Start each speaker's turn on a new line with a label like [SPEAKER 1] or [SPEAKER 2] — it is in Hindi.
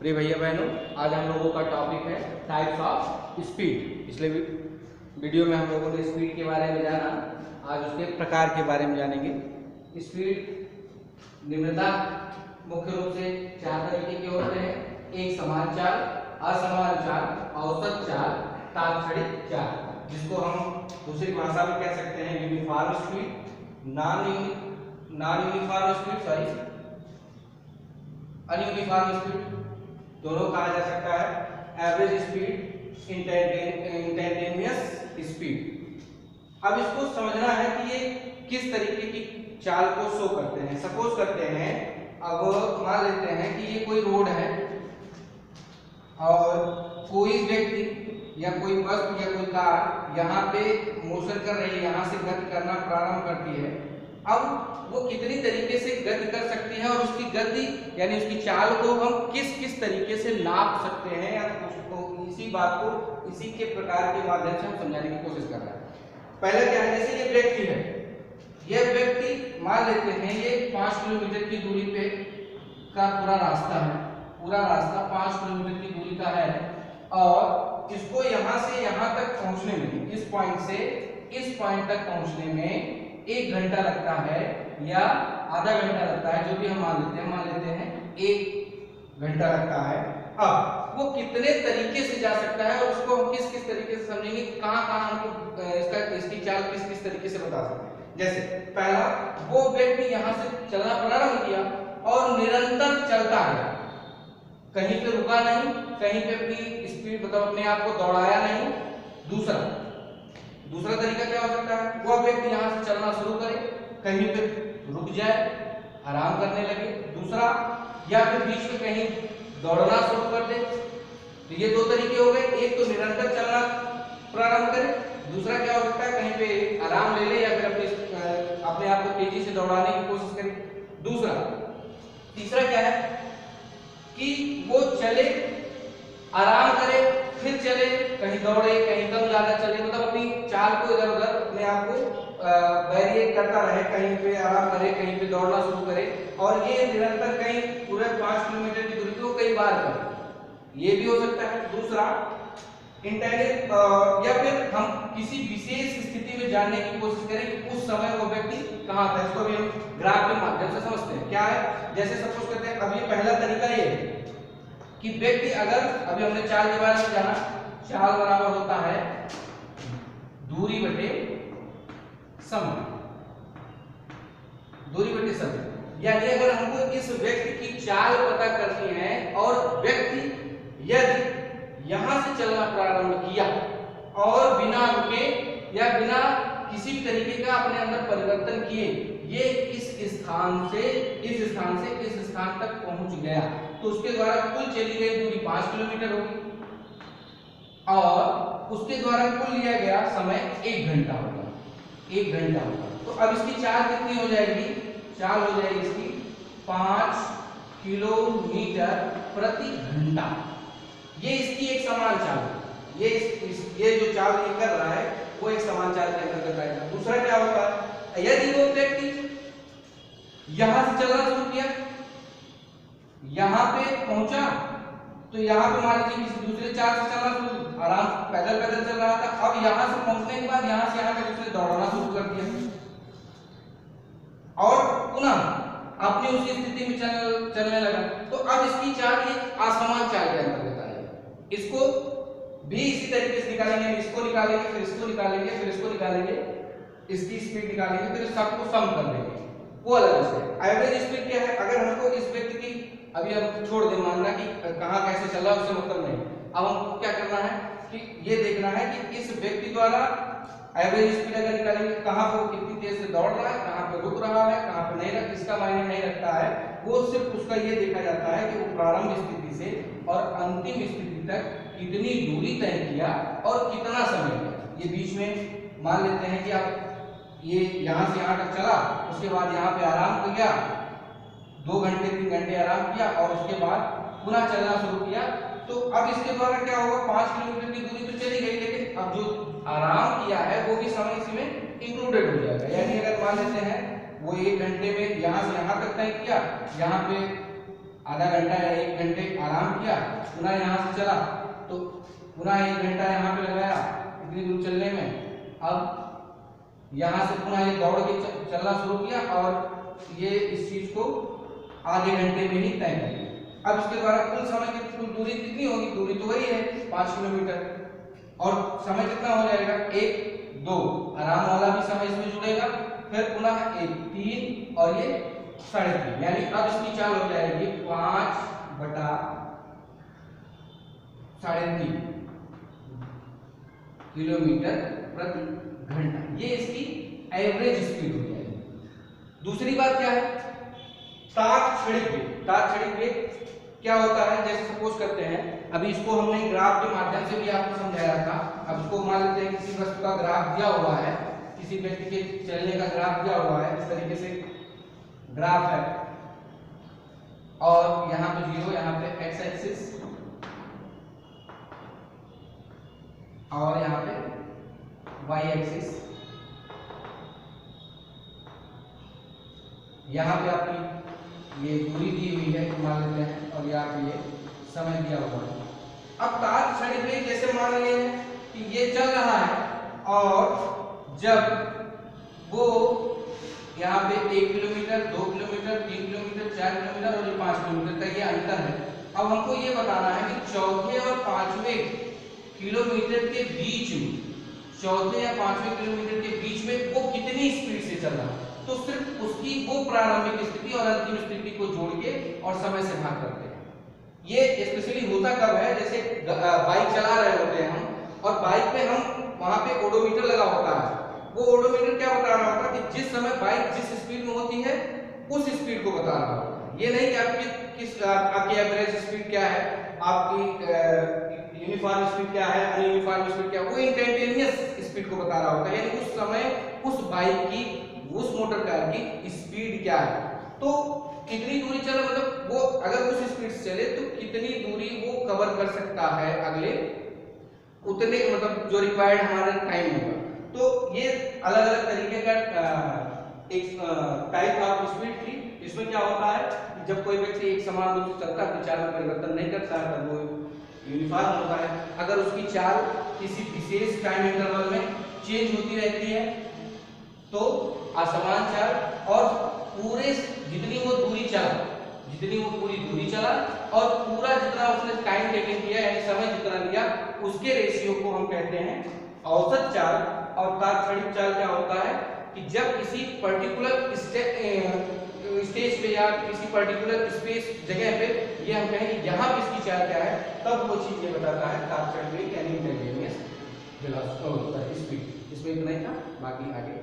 [SPEAKER 1] प्रिय भैया बहनों, आज हम लोगों का टॉपिक है टाइप्स ऑफ स्पीड। पिछले वीडियो में हम लोगों ने स्पीड के बारे में जाना, आज उसके प्रकार के बारे में जानेंगे। स्पीड निम्नता मुख्य रूप से 4 तरीके के होते हैं। एक समान चाल, असमान चाल, औसत चाल, तात्क्षणिक चाल, जिसको हम दूसरी भाषा में कह सकते हैं uniform speed, non uniform speed, ununiform speed दोनों कहा जा सकता है। Average speed, instantaneous speed. अब इसको समझना है कि ये किस तरीके की चाल को शो करते हैं। सपोज करते हैं, अब मान लेते हैं कि ये कोई रोड है और कोई व्यक्ति या कोई बस या कोई कार यहाँ पे मोशन कर रही है, यहाँ से गति करना प्रारंभ करती है। अब वो कितनी तरीके से गति कर सकती है और उसकी गति यानी उसकी चाल को हम किस किस तरीके से नाप सकते हैं, या उसको इसी बात को इसी के प्रकार के माध्यम से हम समझाने की कोशिश कर रहे हैं। पहले क्या है, जैसे ये व्यक्ति है, ये व्यक्ति मान लेते हैं ये 5 किलोमीटर की दूरी पे का पूरा रास्ता है, पूरा रास्ता 5 किलोमीटर की दूरी का है और इसको यहाँ से यहाँ तक पहुँचने में, इस पॉइंट से इस पॉइंट तक पहुँचने में 1 घंटा लगता है या आधा घंटा लगता है, जो भी हम मान लेते हैं 1 घंटा लगता है। अब वो कितने तरीके से जा सकता है और उसको हम किस किस तरीके से समझेंगे, कहाँ हमको इसकी चाल किस किस तरीके से बता सकते हैं। जैसे पहला, वो व्यक्ति यहाँ से चलना प्रारंभ किया और निरंतर चलता गया, कहीं पे रुका नहीं, कहीं पे अपनी स्पीड मतलब अपने आप को दौड़ाया नहीं। दूसरा तरीका क्या हो सकता है, वह व्यक्ति यहाँ से चलना शुरू करे, कहीं पे रुक जाए, आराम करने लगे। दूसरा, या फिर बीच में कहीं दौड़ना शुरू कर दे। तो ये 2 तरीके हो गए। एक तो निरंतर चलना प्रारंभ करे, दूसरा क्या हो सकता है कहीं पे आराम ले ले या फिर अपने आप को तेजी से दौड़ाने की कोशिश करे। तीसरा क्या है कि वो चले, आराम करे, फिर चले, कहीं दौड़े, कहीं कम ज्यादा चले, मतलब अपनी चाल को इधर उधर अपने आप को वेरिएट करता रहे, कहीं पे आराम करे, कहीं पे दौड़ना शुरू करे। और ये निरंतर कहीं पूरे 5 किलोमीटर की दूरी को कई बार करे, ये भी हो सकता है। दूसरा, इंटेलिजेंट या फिर हम किसी विशेष स्थिति में जानने की कोशिश करें कि उस समय वो व्यक्ति कहाँ था, इसको भी हम ग्राफ के माध्यम से समझते हैं। क्या है, जैसे सपोज करते हैं, अब ये पहला तरीका ये है कि व्यक्ति अगर, अभी हमने चाल के बारे में जाना, चाल बराबर होता है दूरी बटे समय, दूरी बटे समय। यानी अगर हमको इस व्यक्ति की चाल पता करनी है और व्यक्ति यदि यहां से चलना प्रारंभ किया और बिना रुके या बिना किसी भी तरीके का अपने अंदर परिवर्तन किए ये इस स्थान से इस स्थान तक पहुंच गया, तो उसके द्वारा कुल चली गई दूरी 5 किलोमीटर होगी और उसके द्वारा कुल लिया गया समय 1 घंटा होगा। 1 घंटा होगा। तो अब इसकी चाल कितनी हो जाएगी, चाल हो जाएगी इसकी 5 किलोमीटर प्रति घंटा। ये इसकी एक समान चाल है, ये जो चाल ये कर रहा है वो एक समान चाल के अंतर्गत आएगा। दूसरा क्या होता है, यदि वो व्यक्ति यहां से चलना शुरू किया, यहां पे पहुंचा, तो यहां पे मान लीजिए किसी दूसरे चाल से चलना शुरू, आराम पैदल चल रहा था, अब यहां से पहुंचने के बाद यहां से यहां तक उसने दौड़ना शुरू कर दिया और पुनः अपनी उसी स्थिति में चलने लगा, तो अब इसकी चाल एक असमान चाल के अंतर्गत आएगी। इसको भी इसी तरीके से निकालेंगे, इसको निकालेंगे, फिर इसको निकालेंगे, फिर इसको निकालेंगे, इसकी स्पीड निकालेंगे, फिर सबको सम कर देंगे, वो अलग है। एवरेज स्पीड क्या है, अगर हमको इस व्यक्ति की, अभी हम छोड़ दें मानना कि कहाँ कैसे चल रहा है उससे मतलब नहीं, अब हमको क्या करना है कि ये देखना है कि इस व्यक्ति द्वारा एवरेज स्पीड अगर निकालेंगे, कहाँ पर कितनी तेज से दौड़ रहा है, कहाँ पे रुक रहा है, कहाँ पे नहीं रख, इसका मायने नहीं रखता है। वो सिर्फ उसका ये देखा जाता है कि वो प्रारंभ स्थिति से और अंतिम स्थिति तक कितनी दूरी तय किया और कितना समय लिया। ये बीच में मान लेते हैं कि आप ये यहाँ से यहाँ तक चला, उसके बाद यहाँ पे आराम किया, 2 घंटे 3 घंटे आराम किया और उसके बाद पुनः चलना शुरू किया, तो अब इसके द्वारा क्या होगा, 5 किलोमीटर की दूरी तो चली गई, लेकिन अब जो आराम किया है वो भी समय इसी में इंक्लूडेड हो जाएगा। यानी अगर मान लेते हैं वो 1 घंटे में यहाँ से यहाँ तक तय किया, यहाँ पे आधा घंटा या 1 घंटे आराम किया, पुनः यहाँ से चला तो पुनः 1 घंटा यहाँ पे लगाया इतनी दूर चलने में। अब यहाँ से पुनः ये दौड़ के चलना शुरू किया और ये इस चीज को आधे घंटे में ही तय कर लिया। अब इसके द्वारा कुल समय की कुल दूरी कितनी होगी? दूरी तो वही है 5 किलोमीटर, और समय कितना हो जाएगा? 1, 2, आराम वाला भी समय इसमें जुड़ेगा, फिर पुनः 1, 3 और ये 3.5, यानी अब इसकी चाल हो जाएगी 5 बटा 3.5 किलोमीटर प्रति घंटा। ये इसकी एवरेज स्पीड हो जाएगी। दूसरी बात क्या है? तात्क्षणिक वेग। तात्क्षणिक वेग क्या होता है? जैसे सपोज करते हैं, अभी इसको हमने ग्राफ के माध्यम से भी आपको समझाया था। अब इसको मान लेते हैं किसी वस्तु का ग्राफ दिया हुआ है, किसी व्यक्ति के चलने का ग्राफ दिया हुआ है, इस तरीके से ग्राफ है और यहाँ पे 0, यहाँ पे एक्स एक्सिस और यहाँ पे वाई एक्सिस, यहाँ पे आपकी ये दूरी दी हुई है मान लेते हैं, और यहाँ पे ये समय दिया हुआ है। अब तात्क्षणिक वेग जैसे मान लिए कि ये चल रहा है और जब वो यहाँ पे 1 किलोमीटर, 2 किलोमीटर, 3 किलोमीटर, 4 किलोमीटर और ये 5 किलोमीटर का ये अंतर है। अब हमको ये बताना है कि चौथे और पांचवें किलोमीटर के बीच में, चौथे या पांचवें किलोमीटर के बीच में वो कितनी स्पीड से चल रहा है। तो सिर्फ उसकी वो प्रारंभिक स्थिति और अंतिम स्थिति को जोड़ के और समय से भाग करते हैं। ये स्पेशली होता कब है? जैसे बाइक चला रहे होते हैं हम, और बाइक पे हम वहां पे ओडोमीटर लगा होता है। वो ओडोमीटर क्या बता रहा होता है कि जिस समय बाइक जिस स्पीड में होती है उस स्पीड को बता रहा होता है। ये नहीं कि आपकी एवरेज स्पीड क्या है, आपकी यूनिफॉर्म स्पीड क्या है, अनयूनिफॉर्म स्पीड क्या है, वो इंस्टेंटेनियस स्पीड को बता रहा होता है। यानी उस समय उस बाइक की, उस मोटर कार की स्पीड क्या है, तो कितनी दूरी चला, मतलब वो अगर उस स्पीड से चले तो कितनी दूरी वो कवर कर सकता है अगले उतने, मतलब जो रिक्वायर्ड हमारा टाइम होगा। तो ये अलग अलग तरीके का एक टाइप ऑफ स्पीड थी। इसमें क्या होता है कि जब कोई व्यक्ति एक समान रूप से चलता है, चाल में परिवर्तन नहीं करता है, तब वो यूनिफॉर्म होता है। अगर उसकी चाल किसी विशेष टाइम इंटरवल में चेंज होती रहती है तो असमान चाल, और पूरे जितनी वो दूरी चला, जितनी वो पूरी दूरी चला और पूरा जितना उसने टाइम टेकन किया, यानी समय जितना लिया, उसके रेशियो को हम कहते हैं औसत चाल। और तात्क्षणिक चाल क्या होता है कि जब किसी पर्टिकुलर स्टेज पे या किसी पर्टिकुलर स्पेस जगह पे ये हम कहें कि यहाँ पे इसकी चाल क्या है, तब वो चीज ये बताता है तात्क्षणिक वेग यानी इंस्टेंटेनियस वेलोसिटी स्पीड। इसमें इतना ही था, बाकी आगे